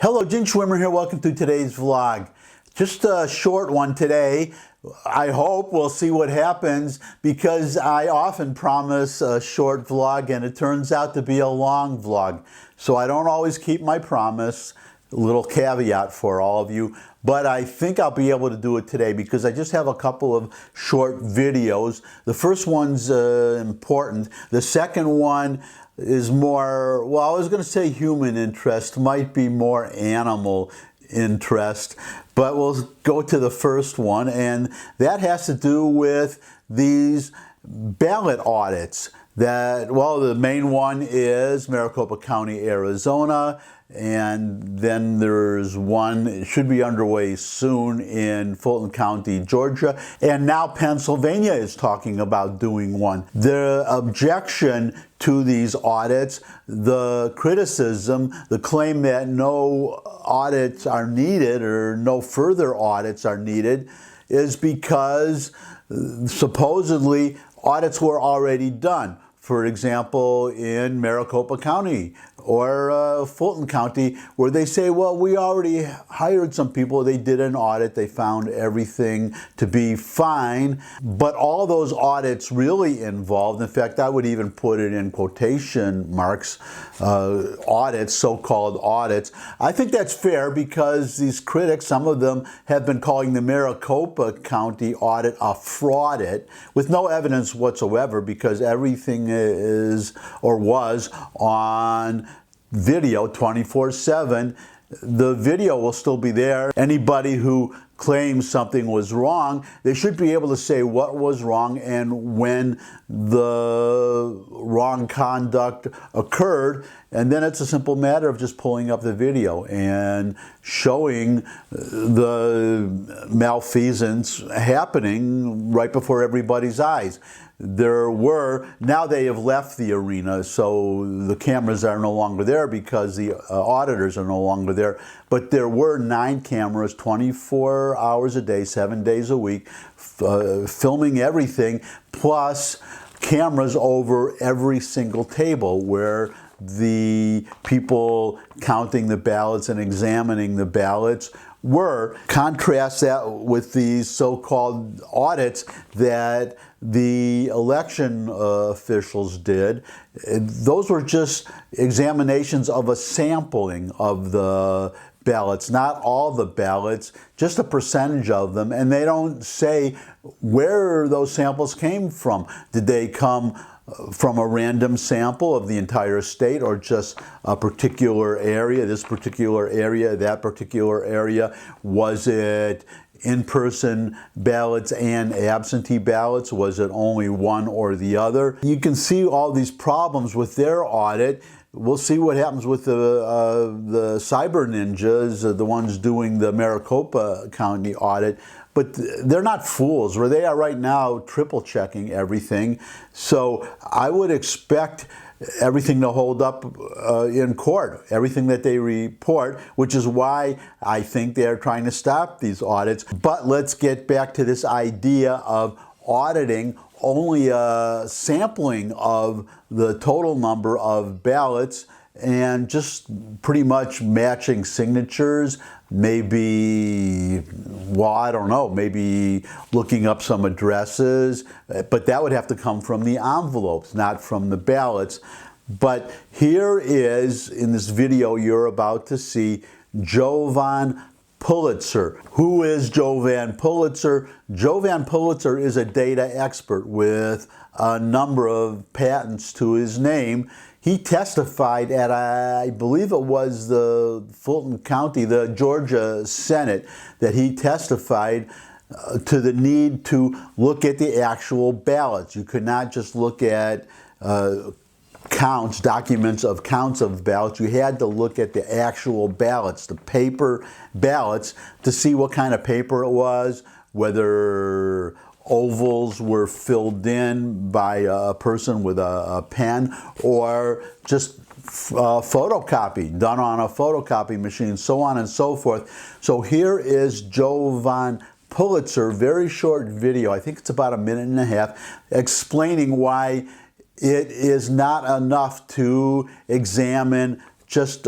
Hello, Gene Schwimmer here. Welcome to today's vlog. Just a short one today. I hope we'll see what happens because I often promise a short vlog and it turns out to be a long vlog. So I don't always keep my promise. A little caveat for all of you. But I think I'll be able to do it today because I just have a couple of short videos. The first one's important. The second one is more, well, I was going to say human interest, might be more animal interest, but we'll go to the first one, and that has to do with these ballot audits. Well, the main one is Maricopa County, Arizona, and then there's one, it should be underway soon, in Fulton County, Georgia, and now Pennsylvania is talking about doing one. The objection to these audits, the criticism, the claim that no audits are needed or no further audits are needed is because supposedly audits were already done. For example, in Maricopa County or Fulton County, where they say, well, we already hired some people, they did an audit, they found everything to be fine, but all those audits really involved, in fact, I would even put it in quotation marks, audits, so-called audits. I think that's fair because these critics, some of them have been calling the Maricopa County audit a fraud with no evidence whatsoever because everything is or was on video 24/7. The video will still be there. Anybody who claims something was wrong, they should be able to say what was wrong and when the wrong conduct occurred. And then it's a simple matter of just pulling up the video and showing the malfeasance happening right before everybody's eyes. Now they have left the arena, so the cameras are no longer there because the auditors are no longer there. But there were 9 cameras, 24 hours a day, 7 days a week, filming everything, plus cameras over every single table where the people counting the ballots and examining the ballots were. Contrast that with these so-called audits that the election officials did. Those were just examinations of a sampling of the ballots, not all the ballots, just a percentage of them, and they don't say where those samples came from. Did they come from a random sample of the entire state or just a particular area, this particular area, that particular area? Was it in-person ballots and absentee ballots? Was it only one or the other? You can see all these problems with their audit. We'll see what happens with the cyber ninjas, the ones doing the Maricopa County audit. But they're not fools. Where they are right now, triple checking everything. So I would expect everything to hold up in court, everything that they report, which is why I think they're trying to stop these audits. But let's get back to this idea of auditing only a sampling of the total number of ballots and just pretty much matching signatures, maybe, well, I don't know, maybe looking up some addresses, but that would have to come from the envelopes, not from the ballots. But here is, in this video you're about to see, Jovan Pulitzer. Who is Jovan Pulitzer? Jovan Pulitzer is a data expert with a number of patents to his name. He testified at, I believe it was the Fulton County, the Georgia Senate, that he testified to the need to look at the actual ballots. You could not just look at documents of counts of ballots. You had to look at the actual ballots, the paper ballots, to see what kind of paper it was, whether ovals were filled in by a person with a pen or just photocopy, done on a photocopy machine, so on and so forth. So here is Jovan Pulitzer, very short video, I think it's about 1.5 minutes, explaining why it is not enough to examine just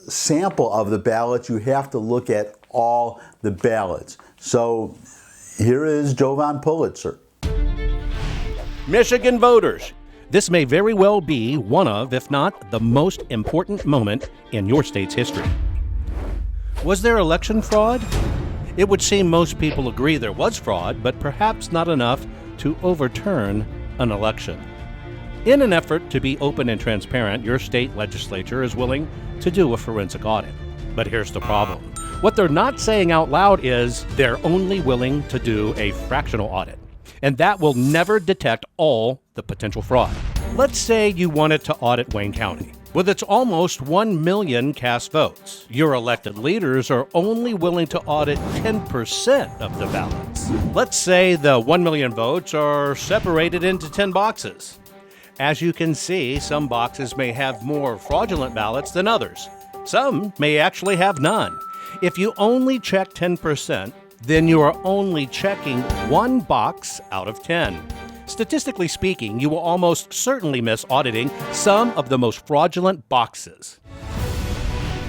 sample of the ballots. You have to look at all the ballots. So here is Jovan Pulitzer. Michigan voters, this may very well be one of, if not the most important moment in your state's history. Was there election fraud? It would seem most people agree there was fraud, but perhaps not enough to overturn an election. In an effort to be open and transparent, your state legislature is willing to do a forensic audit. But here's the problem. What they're not saying out loud is they're only willing to do a fractional audit. And that will never detect all the potential fraud. Let's say you wanted to audit Wayne County. With its almost 1 million cast votes, your elected leaders are only willing to audit 10% of the ballots. Let's say the 1 million votes are separated into 10 boxes. As you can see, some boxes may have more fraudulent ballots than others. Some may actually have none. If you only check 10%, then you are only checking one box out of 10. Statistically speaking, you will almost certainly miss auditing some of the most fraudulent boxes.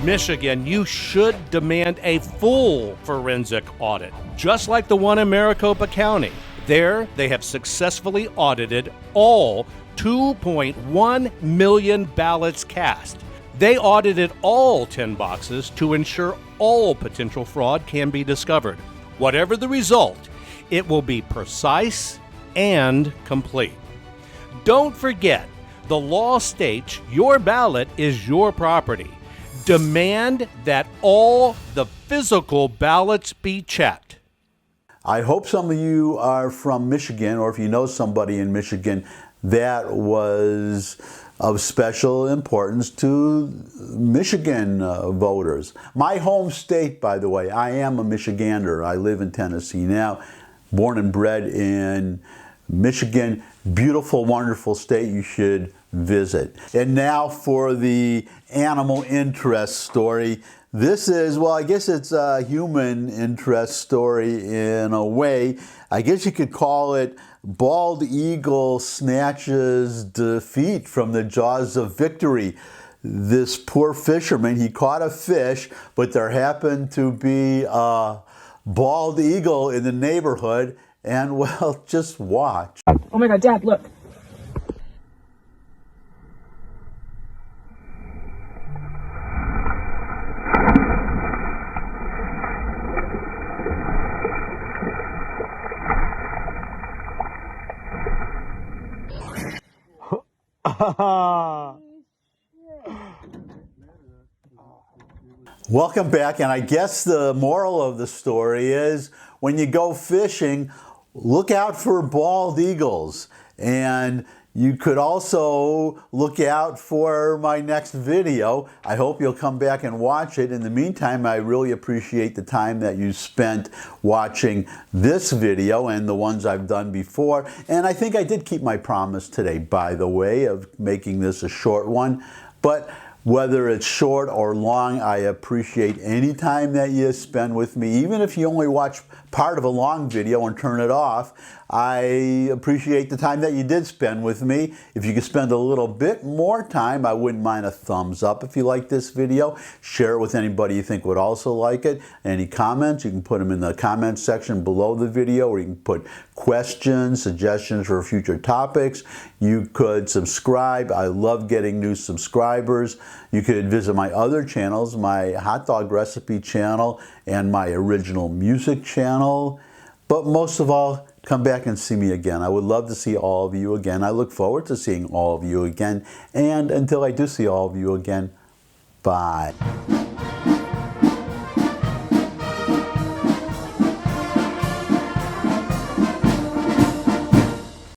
Michigan, you should demand a full forensic audit, just like the one in Maricopa County. There, they have successfully audited all 2.1 million ballots cast. They audited all 10 boxes to ensure all potential fraud can be discovered. Whatever the result, it will be precise and complete. Don't forget, the law states your ballot is your property. Demand that all the physical ballots be checked. I hope some of you are from Michigan, or if you know somebody in Michigan, that was of special importance to Michigan voters. My home state, by the way, I am a Michigander. I live in Tennessee now, born and bred in Michigan. Beautiful, wonderful state you should visit. And now for the animal interest story. This is, well, I guess it's a human interest story in a way. I guess you could call it Bald Eagle Snatches Defeat from the Jaws of Victory. This poor fisherman, he caught a fish, but there happened to be a bald eagle in the neighborhood, and well, just watch. Oh my God, Dad, look. Welcome back, and I guess the moral of the story is when you go fishing, look out for bald eagles. And you could also look out for my next video. I hope you'll come back and watch it. In the meantime, I really appreciate the time that you spent watching this video and the ones I've done before. And I think I did keep my promise today, by the way, of making this a short one. But whether it's short or long, I appreciate any time that you spend with me. Even if you only watch part of a long video and turn it off, I appreciate the time that you did spend with me. If you could spend a little bit more time, I wouldn't mind a thumbs up if you like this video. Share it with anybody you think would also like it. Any comments, you can put them in the comments section below the video, or you can put questions, suggestions for future topics. You could subscribe. I love getting new subscribers. You could visit my other channels, my hot dog recipe channel and my original music channel. But most of all, come back and see me again. I would love to see all of you again. I look forward to seeing all of you again. And until I do see all of you again, bye.